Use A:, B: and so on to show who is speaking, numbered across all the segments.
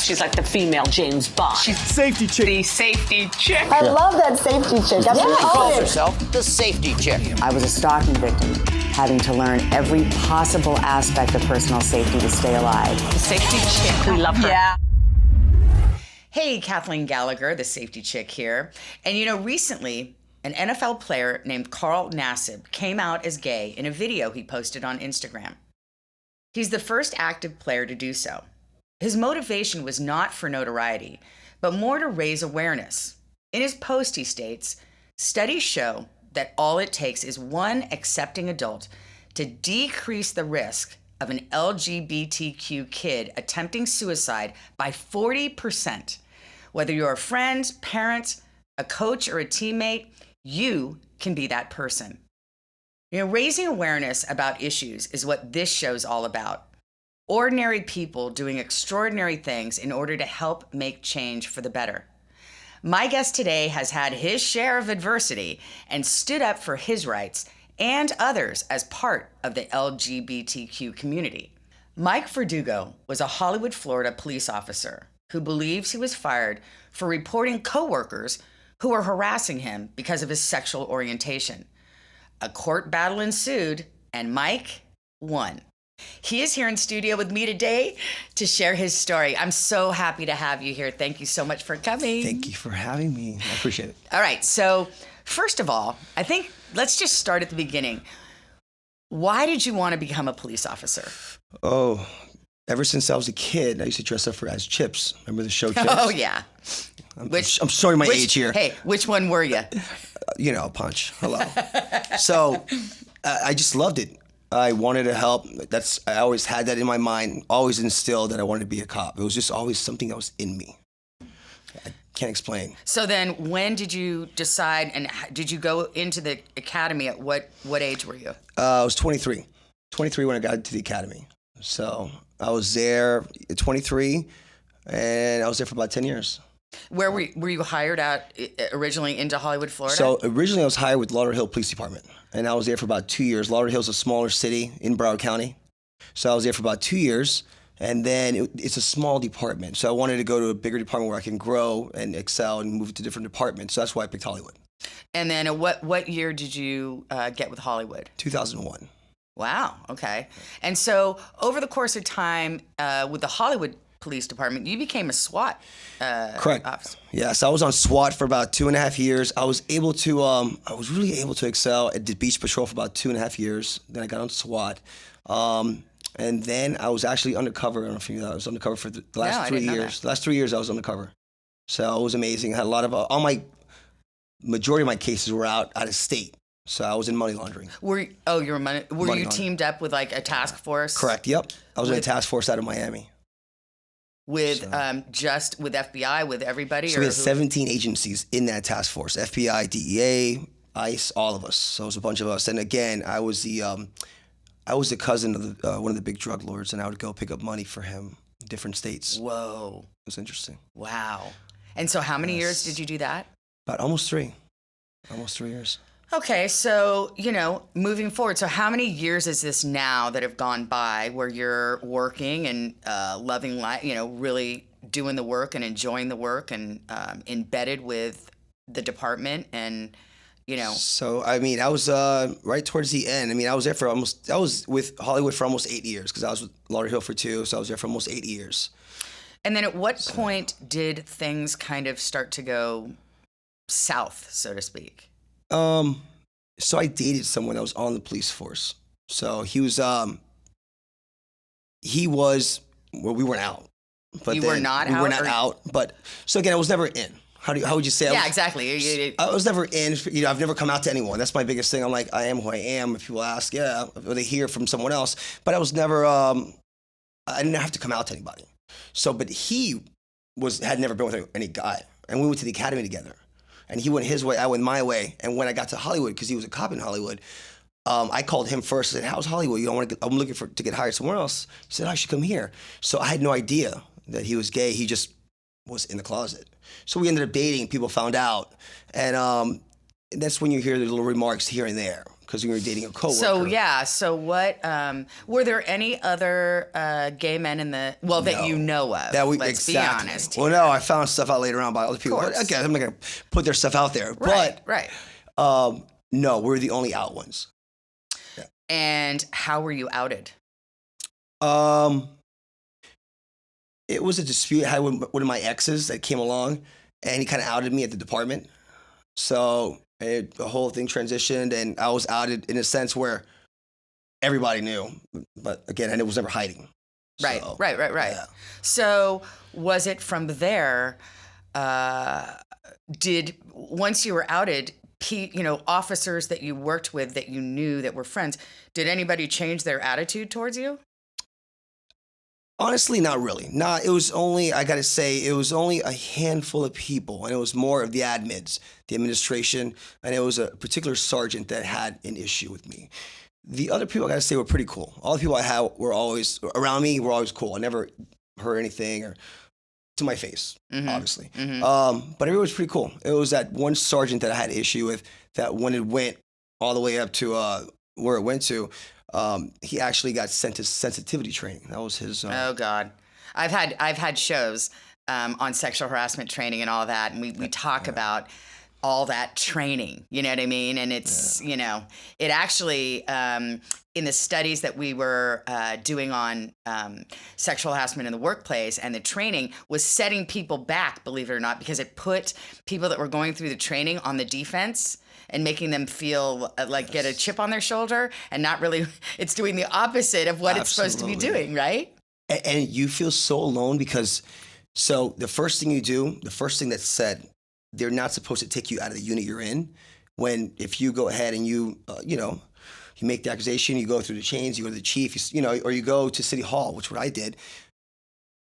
A: She's like the female James Bond.
B: She's safety chick.
A: The safety chick.
C: I love that safety chick. That's what
D: She calls
C: it is.
D: herself the safety chick.
E: I was a stalking victim, having to learn every possible aspect of personal safety to stay alive.
A: The safety chick. We love her.
C: Yeah.
F: Hey, Kathleen Gallagher, the safety chick here. And you know, recently, an NFL player named Carl Nassib came out as gay in a video he posted on Instagram. He's the first active player to do so. His motivation was not for notoriety, but more to raise awareness. In his post, he states, "Studies show that all it takes is one accepting adult to decrease the risk of an LGBTQ kid attempting suicide by 40%. Whether you're a friend, parent, a coach, or a teammate, you can be that person." You know, raising awareness about issues is what this show's all about. Ordinary people doing extraordinary things in order to help make change for the better. My guest today has had his share of adversity and stood up for his rights and others as part of the LGBTQ community. Mike Verdugo was a Hollywood, Florida police officer who believes he was fired for reporting coworkers who were harassing him because of his sexual orientation. A court battle ensued, and Mike won. He is here in studio with me today to share his story. I'm so happy to have you here. Thank you so much for coming.
B: Thank you for having me. I appreciate it.
F: All right, so first of all, I think let's just start at the beginning. Why did you want to become a police officer?
B: Oh, ever since I was a kid, I used to dress up as Chips. Remember the show Chips?
F: Oh, yeah.
B: I'm showing my age here.
F: Hey, which one were you?
B: You know, Punch. Hello. So I just loved it. I wanted to help. I always had that in my mind, always instilled that I wanted to be a cop. It was just always something that was in me. I can't explain.
F: So then when did you decide, and did you go into the academy at what age were you?
B: I was 23. 23 when I got into the academy. So I was there at 23, and I was there for about 10 years.
F: Where were you hired at originally into Hollywood, Florida?
B: So originally I was hired with Lauderhill Police Department, and I was there for about 2 years. Lauderhill's a smaller city in Broward County. So I was there for about 2 years, and then it's a small department. So I wanted to go to a bigger department where I can grow and excel and move to different departments. So that's why I picked Hollywood.
F: And then what year did you get with Hollywood?
B: 2001.
F: Wow, okay. And so over the course of time with the Hollywood Police Department, you became a SWAT
B: Correct.
F: officer.
B: Yes, I was on SWAT for about 2.5 years. I was really able to excel at the Beach Patrol for about 2.5 years. Then I got on SWAT. And then I was actually undercover. I don't know if you know, I was undercover for the last 3 years. The last 3 years I was undercover. So it was amazing. I had a lot of, majority of my cases were out of state. So I was in money laundering.
F: Were you teamed up with like a task force?
B: Correct, yep. I was in a task force out of Miami.
F: With just with FBI, with everybody?
B: So we had 17 agencies in that task force. FBI, DEA, ICE, all of us. So it was a bunch of us. And again, I was the cousin of one of the big drug lords, and I would go pick up money for him in different states.
F: Whoa.
B: It was interesting.
F: Wow. And so how many years did you do that?
B: About almost 3. Almost 3 years.
F: Okay, so, moving forward, so how many years is this now that have gone by where you're working and loving life, really doing the work and enjoying the work and embedded with the department and,
B: So, I was right towards the end. I was with Hollywood for almost 8 years because I was with Lauderhill for 2, so I was there for almost 8 years.
F: And then at what point did things kind of start to go south, so to speak?
B: So I dated someone that was on the police force. So we weren't out. But
F: you were not out?
B: We were not out. But, so again, I was never in. How would you say?
F: Yeah, exactly.
B: I was never in. I've never come out to anyone. That's my biggest thing. I'm like, I am who I am. If people ask, yeah, or they hear from someone else. But I was never, I didn't have to come out to anybody. So, but he had never been with any guy. And we went to the academy together. And he went his way, I went my way. And when I got to Hollywood, because he was a cop in Hollywood, I called him first and said, "How's Hollywood? I'm looking to get hired somewhere else." He said, "I should come here." So I had no idea that he was gay. He just was in the closet. So we ended up dating. People found out. And that's when you hear the little remarks here and there. because we were dating a coworker.
F: So yeah. So what? Were there any other gay men in the that you know of? Let's be honest.
B: Well, no, I found stuff out later on by other people. But again, I'm not gonna put their stuff out there.
F: Right.
B: No, we're the only out ones. Yeah.
F: And how were you outed?
B: It was a dispute I had with one of my exes that came along, and he kind of outed me at the department. So the whole thing transitioned, and I was outed in a sense where everybody knew. But again, and it was never hiding.
F: Right.
B: Yeah.
F: So was it from there? Once you were outed, officers that you worked with that you knew that were friends, did anybody change their attitude towards you?
B: Honestly, not really. It was only, I gotta say, it was only a handful of people, and it was more of the admins, the administration, and it was a particular sergeant that had an issue with me. The other people, I gotta say, were pretty cool. All the people I had were always, around me, were always cool. I never heard anything or to my face, obviously. But everyone was pretty cool. It was that one sergeant that I had an issue with, that when it went all the way up to where it went to, he actually got sent to sensitivity training. That was his.
F: Oh God, I've had shows on sexual harassment training and all that, and we talk about all that training. You know what I mean? And it's it actually in the studies that we were doing on sexual harassment in the workplace and the training was setting people back, believe it or not, because it put people that were going through the training on the defense and making them feel like get a chip on their shoulder and not really, it's doing the opposite of what it's supposed to be doing, right?
B: And you feel so alone because, so the first thing you do, the first thing that's said, they're not supposed to take you out of the unit you're in. If you go ahead and you make the accusation, you go through the chains, you go to the chief, or you go to City Hall, which what I did.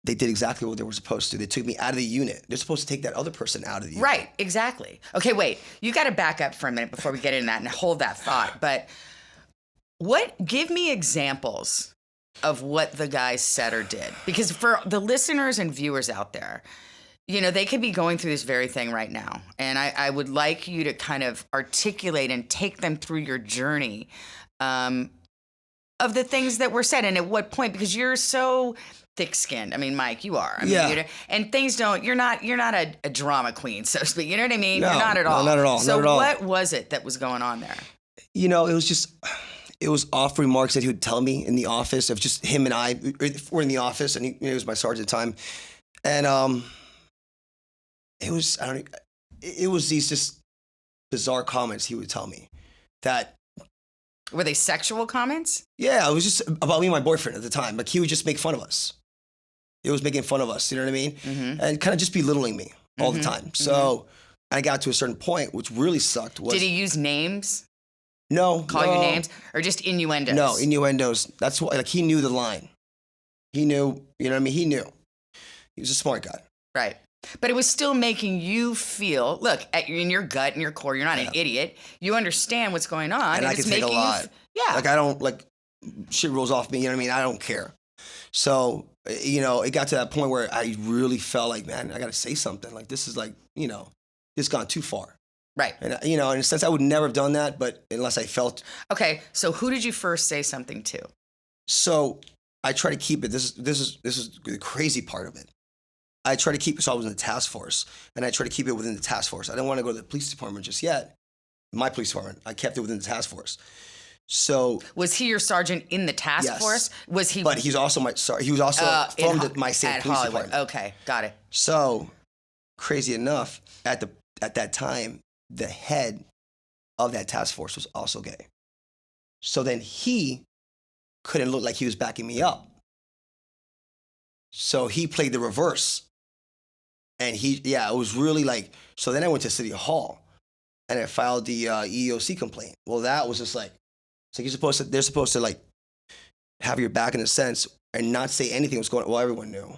B: They did exactly what they were supposed to. They took me out of the unit. They're supposed to take that other person out of the unit.
F: Right, exactly. Okay, wait. You got to back up for a minute before we get into that and hold that thought. But give me examples of what the guy said or did. Because for the listeners and viewers out there, they could be going through this very thing right now. And I would like you to kind of articulate and take them through your journey of the things that were said and at what point, because you're so thick-skinned. I mean, Mike, you are. I mean, and things you're not a drama queen, so to speak. You know what I mean?
B: No,
F: you're not at all.
B: No, not at all.
F: So
B: not at all.
F: What was it that was going on there?
B: It was off remarks that he would tell me in the office of just him and I. We're in the office, and he was my sergeant at the time. And it was these just bizarre comments he would tell me that.
F: Were they sexual comments?
B: Yeah, it was just about me and my boyfriend at the time. Like, he would just make fun of us. It was making fun of us, you know what I mean? Mm-hmm. And kind of just belittling me all the time. So I got to a certain point, which really sucked.
F: Did he use names?
B: No.
F: Call you names? Or just innuendos?
B: No, innuendos. That's why, he knew the line. He knew, you know what I mean? He knew. He was a smart guy. Right.
F: But it was still making you feel, look, in your gut and your core, you're not an idiot. You understand what's going on.
B: And I can take a lot. I don't, shit rolls off me, you know what I mean? I don't care. So, it got to that point where I really felt like, man, I got to say something. This is this gone too far.
F: Right.
B: And, in a sense, I would never have done that, but unless I felt.
F: Okay, so who did you first say something to?
B: So I try to keep it, this is the crazy part of it. I try to keep it, so I was in the task force, and I try to keep it within the task force. I didn't want to go to the police department just yet. My police department, I kept it within the task force. So
F: was he your sergeant in the task force? Was he?
B: But he's also he was also from my state police
F: Hollywood.
B: department.
F: Okay, got it.
B: So crazy enough, at that time, the head of that task force was also gay. So then he couldn't look like he was backing me up. So he played the reverse. And it was really so then I went to City Hall and I filed the EEOC complaint. Well, that was just they're supposed to have your back in a sense and not say anything was going on. Well, everyone knew.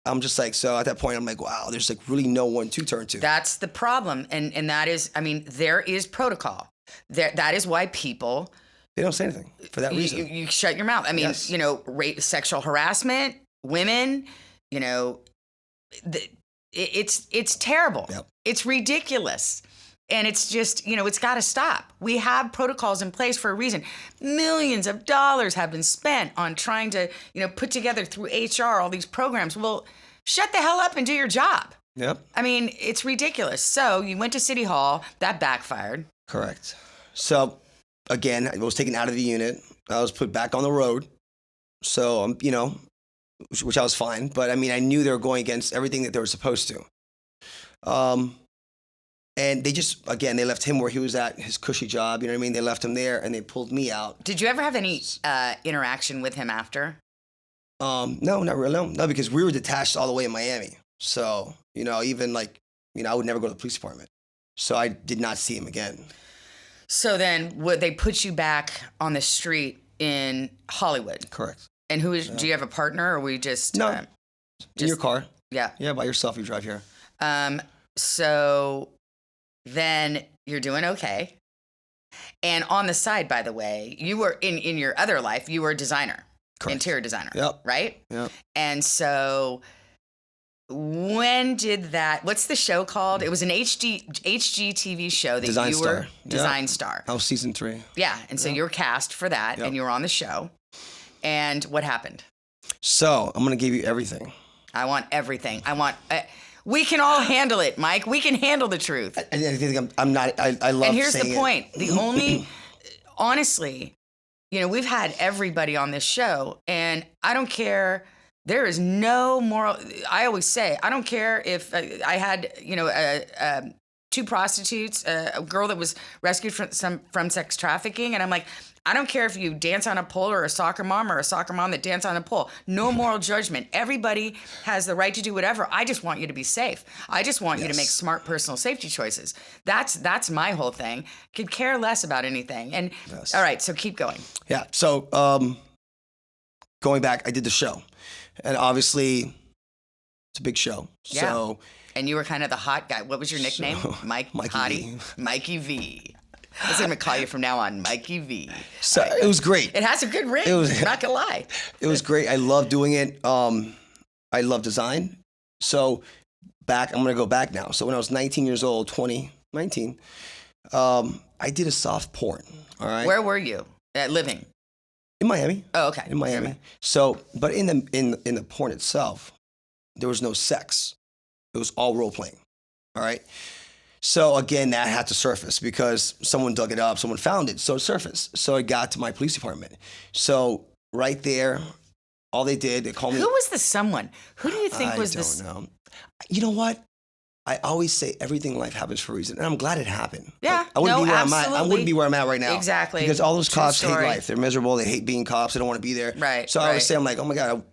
B: I'm just so at that point, I'm wow, there's really no one to turn to.
F: That's the problem. And that is, there is protocol. That is why people.
B: They don't say anything for that reason.
F: You shut your mouth.
B: Yes.
F: Rape, sexual harassment, women, it's terrible.
B: Yep.
F: It's ridiculous. And it's just, it's got to stop. We have protocols in place for a reason. Millions of dollars have been spent on trying to, put together through HR all these programs. Well, shut the hell up and do your job.
B: Yep.
F: I mean, it's ridiculous. So you went to City Hall. That backfired.
B: Correct. So, again, I was taken out of the unit. I was put back on the road. So, which I was fine. But, I mean, I knew they were going against everything that they were supposed to. And they just, again, they left him where he was at, his cushy job, you know what I mean? They left him there, and they pulled me out.
F: Did you ever have any interaction with him after?
B: No, not really. No, because we were detached all the way in Miami. So, even I would never go to the police department. So I did not see him again. So
F: then would they put you back on the street in Hollywood?
B: Correct.
F: And do you have a partner, or we just...
B: No, in your car.
F: Yeah.
B: Yeah, by yourself, you drive here.
F: So then you're doing okay. And on the side, by the way, you were in your other life, you were a designer. Correct. Interior designer.
B: Yep.
F: Right?
B: Yep.
F: And so when did what's the show called? It was an HGTV show that
B: Design
F: you
B: Star.
F: were Design Star.
B: That was season 3.
F: Yeah. And so you were cast for that, and you were on the show. And what happened?
B: So I'm going to give you everything.
F: I want everything. I want... we can all handle it, Mike. We can handle the truth.
B: I think I'm not... I love
F: And here's
B: saying
F: the point. The only... Honestly, we've had everybody on this show, and I don't care... There is no moral. I always say, I don't care if I had, 2 prostitutes, a girl that was rescued from sex trafficking, and I'm like, I don't care if you dance on a pole or a soccer mom that dance on a pole. No moral judgment. Everybody has the right to do whatever. I just want you to be safe. I just want you to make smart personal safety choices. That's my whole thing. Could care less about anything. And all right, so keep going.
B: Yeah. So going back, I did the show. And obviously, it's a big show.
F: Yeah.
B: So,
F: and you were kind of the hot guy. What was your nickname?
B: Mikey
F: Hottie?
B: V.
F: Mikey V. I was going to call you from now on Mikey V.
B: So it was great.
F: It has a good ring. I'm not going to lie.
B: It was great. I love doing it. I love design. So I'm going to go back now. So when I was 19 years old, 19, I did a soft porn. All right.
F: Where were you living?
B: In Miami.
F: Oh, okay.
B: In Miami. So, but in the porn itself, there was no sex. It was all role playing. All right. So again, that had to surface because someone dug it up, someone found it, so it surfaced. So it got to my police department. So right there, all they called me.
F: Who was the someone? Who do you think was this?
B: I don't know. You know what? I always say everything in life happens for a reason, and I'm glad it happened.
F: Yeah,
B: I wouldn't be where
F: absolutely.
B: I wouldn't be where I'm at right now.
F: Exactly.
B: Because all those cops hate
F: story.
B: life. They're miserable. They hate being cops. They don't want to be there.
F: Right.
B: So I always say, I'm like, oh my God,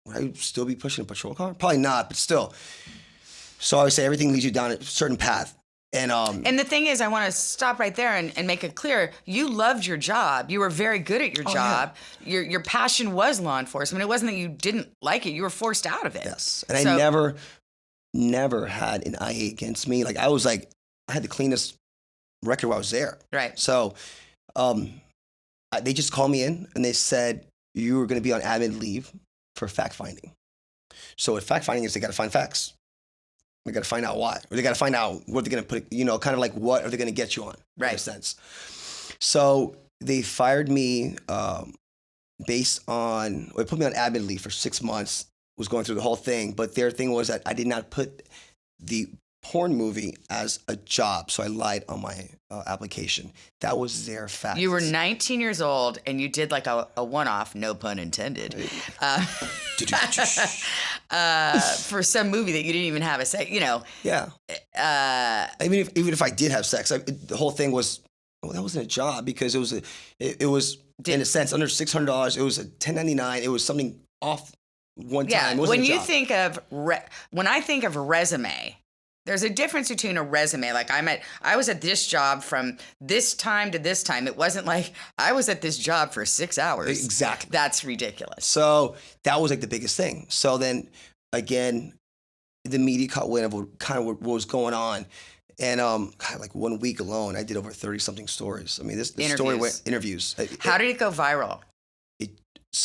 B: would I still be pushing a patrol car? Probably not, but still. So I always say everything leads you down a certain path. And
F: the thing is, I want to stop right there and make it clear. You loved your job. You were very good at your job. Yeah. Your passion was law enforcement. It wasn't that you didn't like it. You were forced out of it.
B: Yes. And I never had an IA against me. Like I had the cleanest record while I was there.
F: Right.
B: So they just called me in and they said, you were going to be on admin leave for fact finding. So what fact finding is they got to find facts. They got to find out why. Or they got to find out what they're going to put, kind of like what are they going to get you on,
F: right.
B: in a sense. So they fired me based on, they put me on admin leave for 6 months, was going through the whole thing. But their thing was that I did not put the porn movie as a job. So I lied on my application. That was their fact.
F: You were 19 years old and you did like a one-off, no pun intended, for some movie that you didn't even have a sex,
B: Yeah. Even if I did have sex, the whole thing was, that wasn't a job because it was in a sense under $600. It was a 1099. It was something off one time.
F: Yeah.
B: It wasn't a job.
F: When I think of resume, there's a difference between a resume. Like I was at this job from this time to this time. It wasn't like I was at this job for 6 hours.
B: Exactly.
F: That's ridiculous.
B: So that was like the biggest thing. So then again, the media caught wind of what was going on. And like 1 week alone, I did over 30-something stories. I mean, this story went interviews.
F: How did it go viral?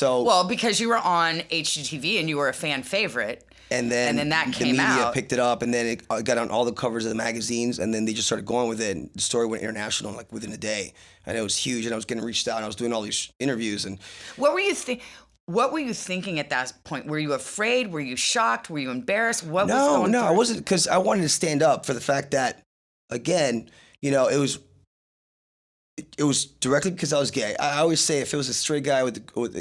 F: Well, because you were on HGTV and you were a fan favorite.
B: And then
F: that
B: the
F: came
B: media
F: out.
B: picked it up, and then it got on all the covers of the magazines, and then they just started going with it. And the story went international like within a day, and it was huge. And I was getting reached out, and I was doing all these interviews. And
F: What were you thinking at that point? Were you afraid? Were you shocked? Were you embarrassed? What was going
B: no,
F: through?
B: I wasn't, because I wanted to stand up for the fact that, again, it was directly because I was gay. I always say if it was a straight guy with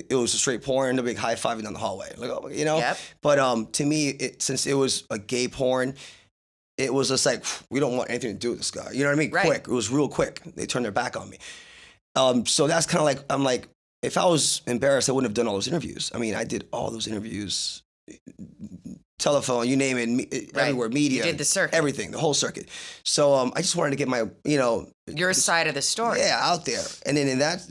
B: it was a straight porn, they'll be high fiving down the hallway, like, oh,
F: Yep.
B: But to me, since it was a gay porn, it was just like, we don't want anything to do with this guy. You know what I mean?
F: Right.
B: Quick. It was real quick. They turned their back on me. So that's kind of like, I'm like, if I was embarrassed, I wouldn't have done all those interviews. I mean, I did all those interviews, telephone, you name it, everywhere, media.
F: You did the circuit.
B: Everything, the whole circuit. So I just wanted to get my,
F: Your side of the story.
B: yeah, out there. And then in that,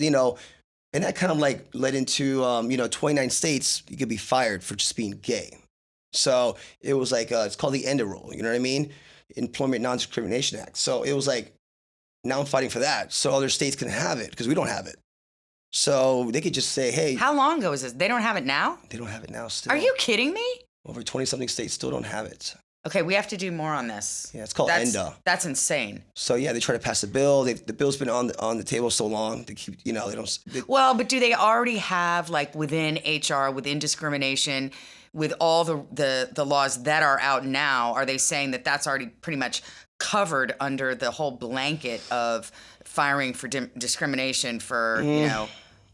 B: and that kind of like led into, 29 states, you could be fired for just being gay. So it was like, it's called the ENDA rule, you know what I mean? Employment Non-Discrimination Act. So it was like, now I'm fighting for that. So other states can have it, because we don't have it. So they could just say, hey.
F: How long ago was this? They don't have it now?
B: They don't have it now still.
F: Are you kidding me?
B: Over 20-something states still don't have it.
F: Okay, we have to do more on this.
B: Yeah, it's called ENDA.
F: That's insane.
B: So yeah, they try to pass a bill. The bill's been on the table so long. They keep, they don't.
F: Well, but do they already have, like, within HR, within discrimination, with all the laws that are out now, are they saying that that's already pretty much covered under the whole blanket of firing for discrimination for,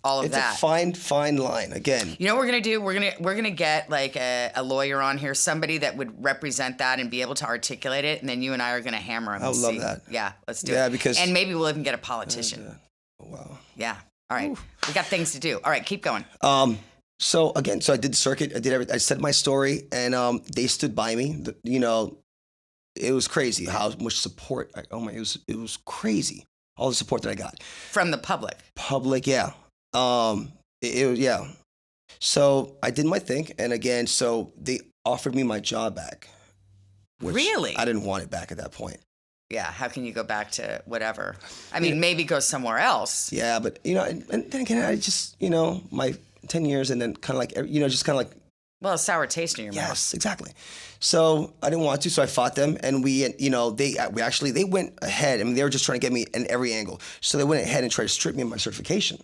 F: all of
B: It's
F: that?
B: a fine line. Again,
F: You know what we're gonna do? We're gonna get like a lawyer on here, somebody that would represent that and be able to articulate it, and then you and I are gonna hammer him.
B: I would love that.
F: Yeah, let's do it.
B: Yeah, because-
F: and maybe we'll even get a politician.
B: wow.
F: Yeah. All right. We got things to do. All right, keep going.
B: So again, I did the circuit. I did everything. I said my story, and they stood by me. It was crazy how much support. It was crazy. All the support that I got.
F: From the public.
B: Public, yeah. It was, yeah. So I did my thing, and again, so they offered me my job back. Which
F: Really?
B: I didn't want it back at that point.
F: Yeah. How can you go back to whatever? I mean, maybe go somewhere else.
B: Yeah, but and then again, I just my 10 years, and then kind of like just kind of like.
F: Well, a sour taste in your mouth.
B: Yes, exactly. So I didn't want to, so I fought them, and they went ahead. I mean, they were just trying to get me in every angle. So they went ahead and tried to strip me of my certification.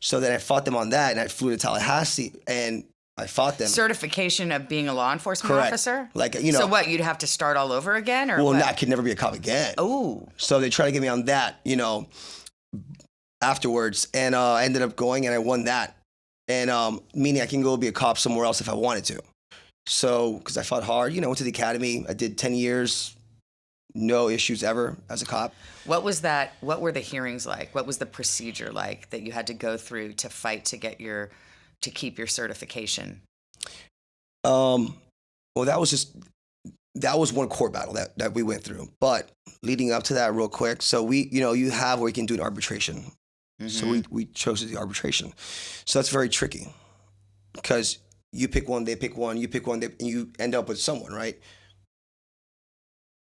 B: So then I fought them on that, and I flew to Tallahassee, and I fought them.
F: Certification of being a law enforcement
B: Correct.
F: officer?
B: Like,
F: So what, you'd have to start all over again? Or
B: well,
F: what?
B: no, I could never be a cop again.
F: Oh.
B: So they tried to get me on that, afterwards, and I ended up going, and I won that. And meaning I can go be a cop somewhere else if I wanted to. So, because I fought hard, went to the academy. I did 10 years, no issues ever as a cop.
F: What was that? What were the hearings like? What was the procedure like that you had to go through to fight to get to keep your certification?
B: Well, that was one court battle that we went through. But leading up to that, real quick, so you have where you can do an arbitration. Mm-hmm. So we chose to do arbitration. So that's very tricky because you pick one, they pick one, you pick one, and you end up with someone, right?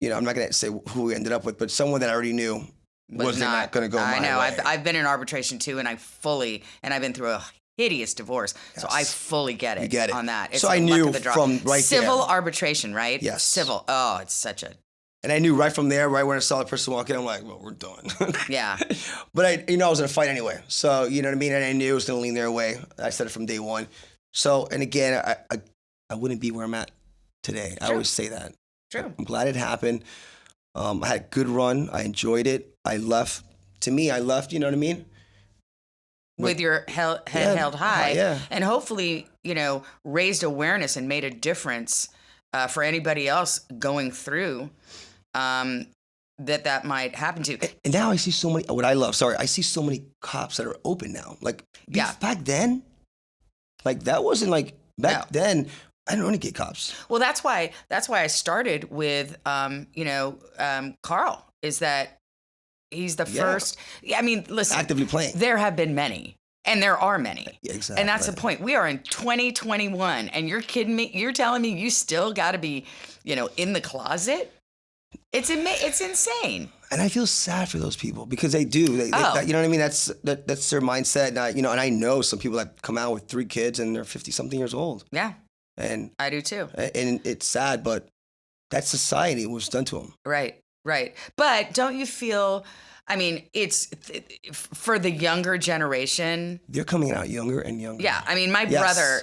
B: I'm not going to say who we ended up with, but someone that I already knew was not going to go my
F: know.
B: way.
F: I've been in arbitration too, and I've been through a hideous divorce, so I fully get it.
B: You get it.
F: On that. It's
B: so I
F: luck
B: knew
F: of the draw.
B: from right
F: Civil
B: there.
F: arbitration, right?
B: Yes.
F: Civil. Oh, it's such a.
B: And I knew right from there, right when I saw the person walk in, I'm like, well, we're done.
F: Yeah.
B: But I was in a fight anyway. So, you know what I mean? And I knew it was going to lean their way. I said it from day one. So, and again, I wouldn't be where I'm at today.
F: True.
B: I always say that.
F: True.
B: I'm glad it happened. I had a good run. I enjoyed it. I left, you know what I mean?
F: With your head held high.
B: Yeah.
F: And hopefully, raised awareness and made a difference for anybody else going through that might happen to.
B: And now I see so many, I see so many cops that are open now. Like, back then, like that wasn't like, back then, I didn't know any gay cops.
F: Well, that's why I started with, Carl, is that he's the first. I mean, listen.
B: Actively playing.
F: There have been many. And there are many.
B: Yeah, exactly.
F: And that's the point. We are in 2021, and you're kidding me? You're telling me you still got to be, in the closet? It's insane.
B: And I feel sad for those people because they do. You know what I mean? That's their mindset. And and I know some people that come out with 3 kids and they're 50-something years old.
F: Yeah.
B: And
F: I do too.
B: And it's sad, but that's society was done to them.
F: Right. But don't you feel, I mean, it's for the younger generation.
B: They're coming out younger and younger.
F: Yeah. I mean, my brother,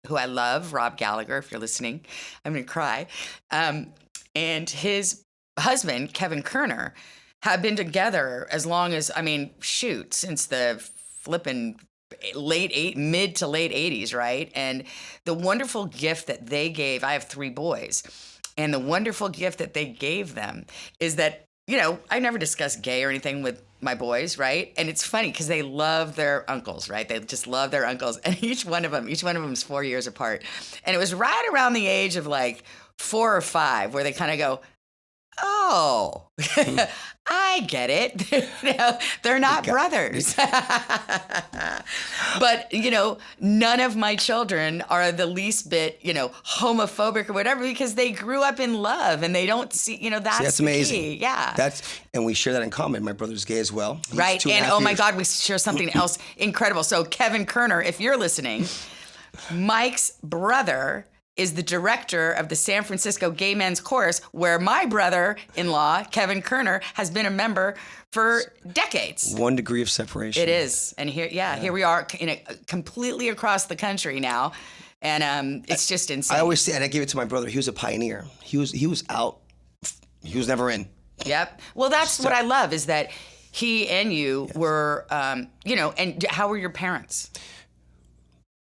F: who I love, Rob Gallagher, if you're listening, I'm going to cry. And his husband, Kevin Kerner, have been together as long as, since the flippin' mid to late 80s, right? And the wonderful gift that they gave, I have 3 boys, and the wonderful gift that they gave them is that, I never discuss gay or anything with my boys, right? And it's funny because they love their uncles, right? They just love their uncles. And each one of them is 4 years apart. And it was right around the age of like 4 or 5 where they kind of go, oh, I get it. They're not brothers. But, none of my children are the least bit, homophobic or whatever because they grew up in love and they don't see, that's
B: amazing.
F: Key. Yeah.
B: And we share that in common. My brother's gay as well. He's
F: right.
B: 2.5
F: And oh my
B: years.
F: God, we share something else incredible. So Kevin Kerner, if you're listening, Mike's brother is the director of the San Francisco Gay Men's Chorus, where my brother-in-law, Kevin Kerner, has been a member for decades.
B: 1 degree of separation.
F: It is. And here we are completely across the country now. And it's just insane.
B: I always say, and I give it to my brother, he was a pioneer. He was out. He was never in.
F: Yep. Well, that's what I love is that he and you were, and how were your parents?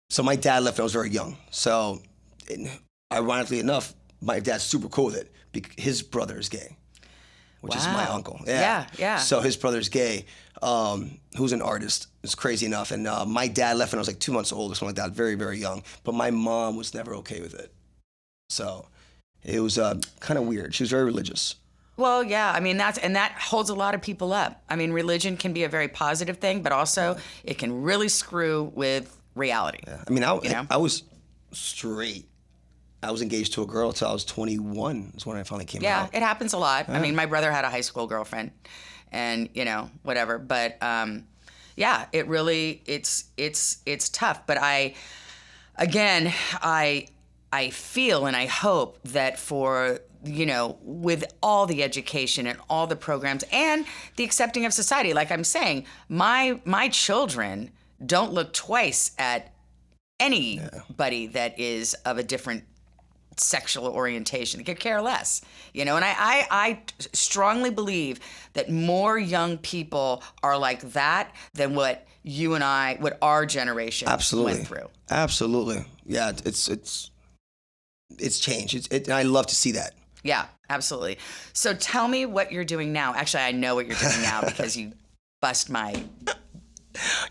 B: So my dad left when I was very young. So ironically enough, my dad's super cool with it because his brother is gay, which is my uncle.
F: Yeah.
B: So his brother's gay, who's an artist. It's crazy enough. And my dad left when I was like 2 months old or something like that, very, very young. But my mom was never okay with it. So it was kind of weird. She was very religious.
F: Well, yeah, that holds a lot of people up. Religion can be a very positive thing, but also it can really screw with reality.
B: Yeah. I was straight. I was engaged to a girl until I was 21 is when I finally came out.
F: Yeah, it happens a lot.
B: Yeah.
F: My brother had a high school girlfriend and, whatever. But, it really, it's tough. But I feel and I hope that for, with all the education and all the programs and the accepting of society, like I'm saying, my children don't look twice at anybody that is of a different sexual orientation. They could care less, and I strongly believe that more young people are like that than what our generation went through.
B: Absolutely. Yeah, it's changed. And I love to see that.
F: Yeah, absolutely. So tell me what you're doing now. Actually, I know what you're doing now because you bust my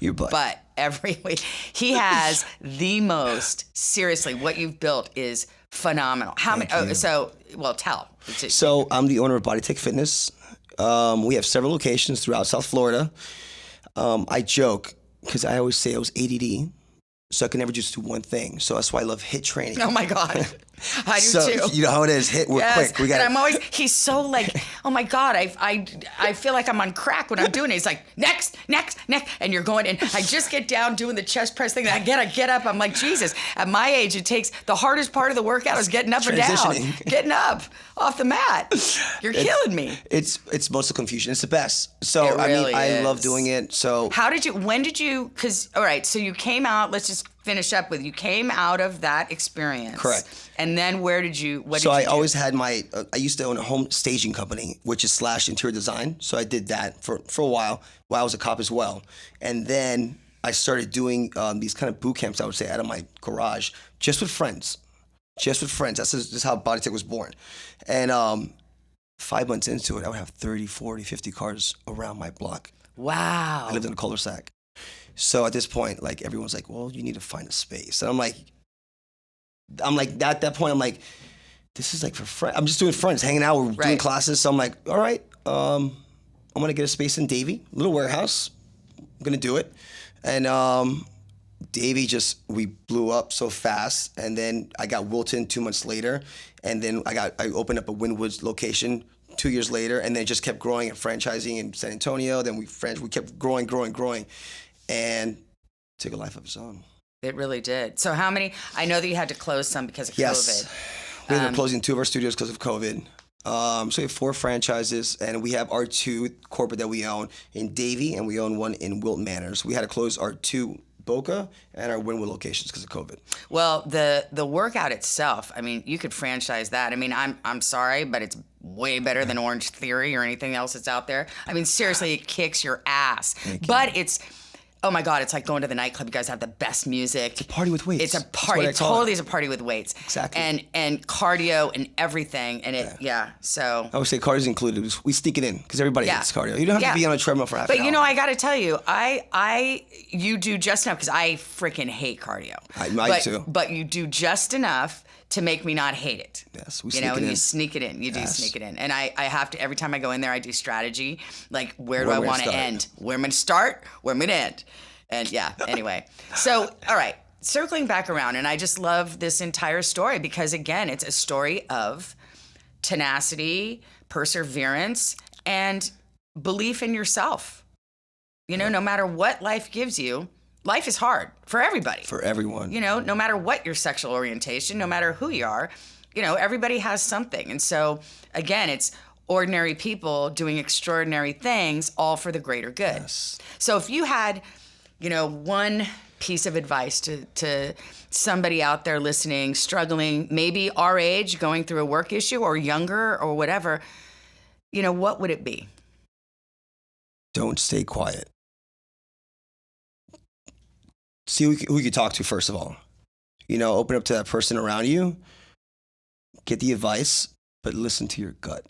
B: your butt.
F: But every week. He has the most, seriously, what you've built is phenomenal. How many? Tell.
B: So I'm the owner of BodyTek Fitness. We have several locations throughout South Florida. I joke because I always say I was ADD, so I can never just do one thing. So that's why I love HIIT training.
F: Oh my God. I do too.
B: You know how it is. We're quick. We got.
F: And I'm always. He's so like, oh my God. I feel like I'm on crack when I'm doing it. He's like, next, and you're going. And I just get down doing the chest press thing. And I get up. I'm like, Jesus. At my age, it takes the hardest part of the workout is getting up and down, getting up off the mat. You're killing me.
B: It's mostly confusion. It's the best. So
F: really
B: I love doing it. So
F: when did you? Because all right. So you came out. Let's just finish up with you came out of that experience.
B: Correct.
F: And then what did you do?
B: I always had I used to own a home staging company, which is / interior design. So I did that for a while I was a cop as well. And then I started doing these kind of boot camps, I would say, out of my garage, just with friends. That's just how BodyTek was born. And 5 months into it, I would have 30, 40, 50 cars around my block.
F: Wow.
B: I lived in a cul-de-sac. So at this point, like, everyone's like, well, you need to find a space. And I'm like, at that point, I'm like, this is like for friends. I'm just doing friends, hanging out, we're doing classes. So I'm like, all right, I'm going to get a space in Davie, little warehouse. I'm going to do it. And Davie we blew up so fast. And then I got Wilton 2 months later. And then I opened up a Wynwood location 2 years later. And then it just kept growing and franchising in San Antonio. Then we kept growing. And took a life of its own.
F: It really did. So how many? I know that you had to close some because of
B: Yes.
F: COVID.
B: We ended up closing 2 of our studios because of COVID. So we have 4 franchises, and we have our 2 corporate that we own in Davie, and we own one in Wilton Manors. We had to close our 2 Boca and our Wynwood locations because of COVID.
F: Well, the workout itself, I mean, you could franchise that. I mean, I'm sorry, but it's way better than Orange Theory or anything else that's out there. I mean, seriously, it kicks your ass. But it's, oh my God, it's like going to the nightclub. You guys have the best music. It's
B: a party with weights.
F: It's a party. It totally is a party with weights.
B: Exactly.
F: And cardio and everything. And so.
B: I would say cardio's included. We sneak it in because everybody hates cardio. You don't have to be on a treadmill for half an hour.
F: But you know, I got to tell you, you do just enough because I freaking hate cardio.
B: I too.
F: But you do just enough to make me not hate it.
B: Yes, we
F: sneak
B: it in.
F: And you sneak it in. You do sneak it in. And I have to, every time I go in there, I do strategy. Like, where do I want to end? Where am I going to start? Where am I going to end? And anyway. So, all right, circling back around. And I just love this entire story because, again, it's a story of tenacity, perseverance, and belief in yourself. You know, no matter what life gives you, life is hard for everybody.
B: For everyone.
F: You know, no matter what your sexual orientation, no matter who you are, you know, everybody has something. And so, again, it's ordinary people doing extraordinary things, all for the greater good.
B: Yes.
F: So if you had, you know, one piece of advice to somebody out there listening, struggling, maybe our age, going through a work issue or younger or whatever, you know, what would it be?
B: Don't stay quiet. See who you talk to, first of all. You know, open up to that person around you. Get the advice, but listen to your gut.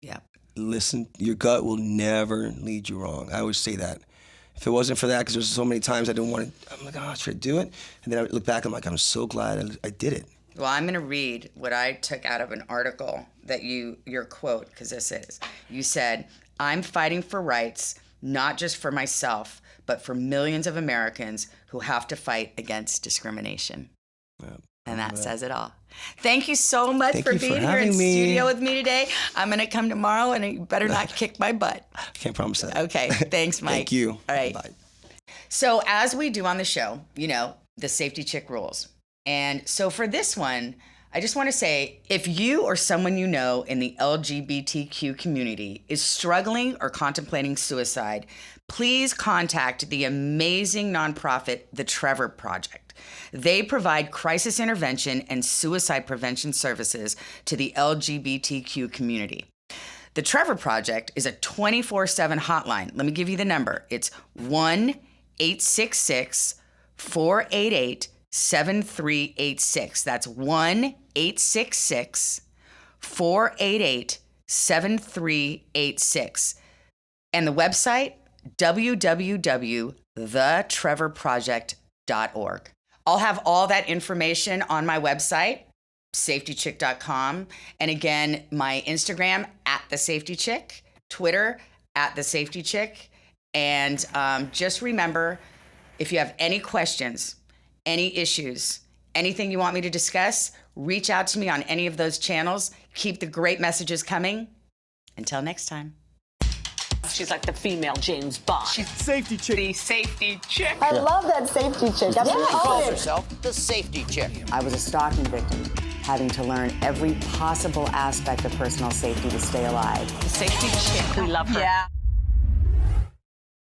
F: Yeah.
B: Listen. Your gut will never lead you wrong. I always say that. If it wasn't for that, because there's so many times I didn't want to, I'm like, oh, should I do it? And then I look back, I'm like, I'm so glad I did it.
F: Well, I'm going to read what I took out of an article that your quote, because this is, you said, I'm fighting for rights, not just for myself, but for millions of Americans who have to fight against discrimination.
B: Yep.
F: And that says it all. Thank you so much
B: Thank
F: for
B: you
F: being
B: for
F: here in
B: having me.
F: studio with me today. I'm going to come tomorrow, and you better not kick my butt.
B: Can't promise that.
F: Okay. Thanks, Mike.
B: Thank you.
F: All right.
B: Bye.
F: So as we do on the show, you know, the safety chick rules. And so for this one, I just want to say, if you or someone you know in the LGBTQ community is struggling or contemplating suicide, please contact the amazing nonprofit, the Trevor Project. They provide crisis intervention and suicide prevention services to the LGBTQ community. The Trevor Project is a 24/7 hotline. Let me give you the number. It's 1-866-488-7386. That's 1-866-488-7386. And the website, www.thetrevorproject.org. I'll have all that information on my website, safetychick.com. And again, my Instagram, @thesafetychick, Twitter, @thesafetychick. And just remember, if you have any questions, any issues, anything you want me to discuss, reach out to me on any of those channels. Keep the great messages coming. Until next time.
A: She's like the female James Bond.
D: She's safety chick.
A: The safety chick.
C: I love that safety chick. I mean,
G: She calls
C: own it.
G: herself the safety chick.
E: I was a stalking victim, having to learn every possible aspect of personal safety to stay alive.
A: The safety chick. We love her.
F: Yeah.